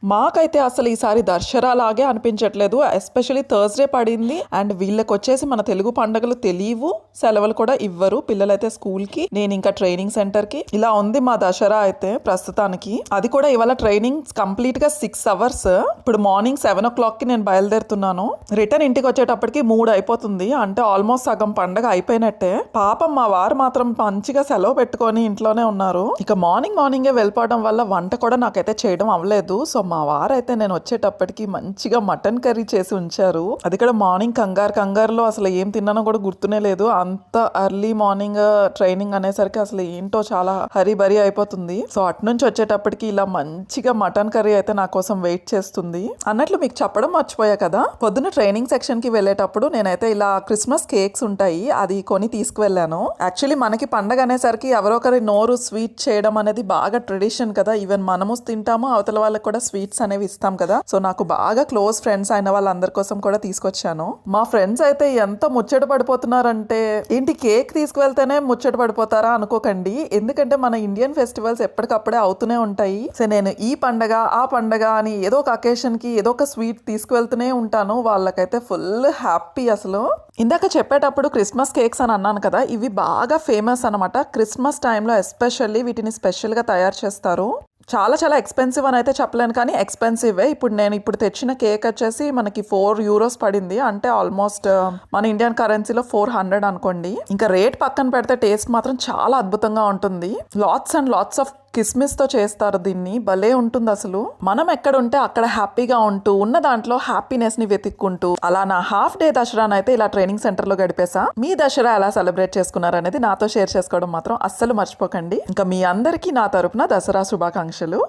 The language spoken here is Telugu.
మాకైతే అసలు ఈసారి దసరా లాగే అనిపించట్లేదు. ఎస్పెషల్లీ థర్స్డే పడింది. అండ్ వీళ్ళకి వచ్చేసి మన తెలుగు పండుగలు తెలియవు, సెలవులు కూడా ఇవ్వరు. పిల్లలైతే స్కూల్ కి, నేను ఇంకా ట్రైనింగ్ సెంటర్ కి. ఇలా ఉంది మా దసరా అయితే ప్రస్తుతానికి. అది కూడా ఇవాళ ట్రైనింగ్ కంప్లీట్ గా 6 అవర్స్. ఇప్పుడు మార్నింగ్ 7 o'clock కి నేను బయలుదేరుతున్నాను. రిటర్న్ ఇంటికి వచ్చేటప్పటికి 3 అయిపోతుంది. అంటే ఆల్మోస్ట్ సగం పండగ అయిపోయినట్టే. పాపం మా వారు మాత్రం మంచిగా సెలవు పెట్టుకొని ఇంట్లోనే ఉన్నారు. ఇక మార్నింగే వెళ్ళిపోవడం వల్ల వంట కూడా నాకైతే చేయడం అవ్వలేదు. సో మా వారైతే నేను వచ్చేటప్పటికి మంచిగా మటన్ కర్రీ చేసి ఉంచారు. అది కూడా మార్నింగ్ కంగారులో అసలు ఏం తిన్నానో కూడా గుర్తునే లేదు. అంత ఎర్లీ మార్నింగ్ ట్రైనింగ్ అనేసరికి అసలు ఏంటో చాలా హరీబరీ అయిపోతుంది. సో అటు నుంచి వచ్చేటప్పటికి ఇలా మంచిగా మటన్ కర్రీ అయితే నా కోసం వెయిట్ చేస్తుంది. అన్నట్లు మీకు చెప్పడం మర్చిపోయా కదా, పొద్దున ట్రైనింగ్ సెక్షన్ కి వెళ్ళేటప్పుడు నేనైతే ఇలా క్రిస్మస్ కేక్స్ ఉంటాయి, అది కొని తీసుకువెళ్ళాను. యాక్చువల్లీ మనకి పండగ అనేసరికి ఎవరో ఒకరి నోరు స్వీట్ చేయడం అనేది బాగా ట్రెడిషన్ కదా. ఈవెన్ మనము తింటాము, అవతల వాళ్ళకి కూడా స్వీట్స్ అనేవి ఇస్తాం కదా. సో నాకు బాగా క్లోజ్ ఫ్రెండ్స్ అయిన వాళ్ళందరి కోసం కూడా తీసుకొచ్చాను. మా ఫ్రెండ్స్ అయితే ఎంత ముచ్చట పడిపోతున్నారంటే, ఏంటి కేక్ తీసుకువెళ్తేనే ముచ్చట పడిపోతారా అనుకోకండి. ఎందుకంటే మన ఇండియన్ ఫెస్టివల్స్ ఎప్పటికప్పుడే అవుతూనే ఉంటాయి. సో నేను ఈ పండగ ఆ పండగ అని ఏదో ఒక అకేషన్ కి ఏదో ఒక స్వీట్ తీసుకువెళ్తూనే ఉంటాను. వాళ్ళకైతే ఫుల్ హ్యాపీ. అసలు ఇందాక చెప్పేటప్పుడు క్రిస్మస్ కేక్స్ అని అన్నాను కదా, ఇవి బాగా ఫేమస్ అనమాట. క్రిస్మస్ టైంలో ఎస్పెషల్లీ వీటిని స్పెషల్గా తయారు చేస్తారు. చాలా ఎక్స్పెన్సివ్ అని అయితే చెప్పలేను, కానీ ఎక్స్పెన్సివే. నేను ఇప్పుడు తెచ్చిన కేక్ వచ్చేసి మనకి 4 euros పడింది. అంటే ఆల్మోస్ట్ మన ఇండియన్ కరెన్సీలో 400 అనుకోండి. ఇంకా రేట్ పక్కన పెడితే టేస్ట్ మాత్రం చాలా అద్భుతంగా ఉంటుంది. లాట్స్ అండ్ లాట్స్ ఆఫ్ కిస్మిస్ తో చేస్తారు దీన్ని. భలే ఉంటుంది అసలు. మనం ఎక్కడ ఉంటే అక్కడ హ్యాపీగా ఉంటూ ఉన్న దాంట్లో హ్యాపీనెస్ ని వెతుక్కుంటూ అలా నా హాఫ్ డే దసరానైతే ఇలా ట్రైనింగ్ సెంటర్ లో గడిపేసా. మీ దసరా ఎలా సెలబ్రేట్ చేసుకున్నారు అనేది నాతో షేర్ చేసుకోవడం మాత్రం అస్సలు మర్చిపోకండి. ఇంకా మీ అందరికీ నా తరపున దసరా శుభాకాంక్షలు.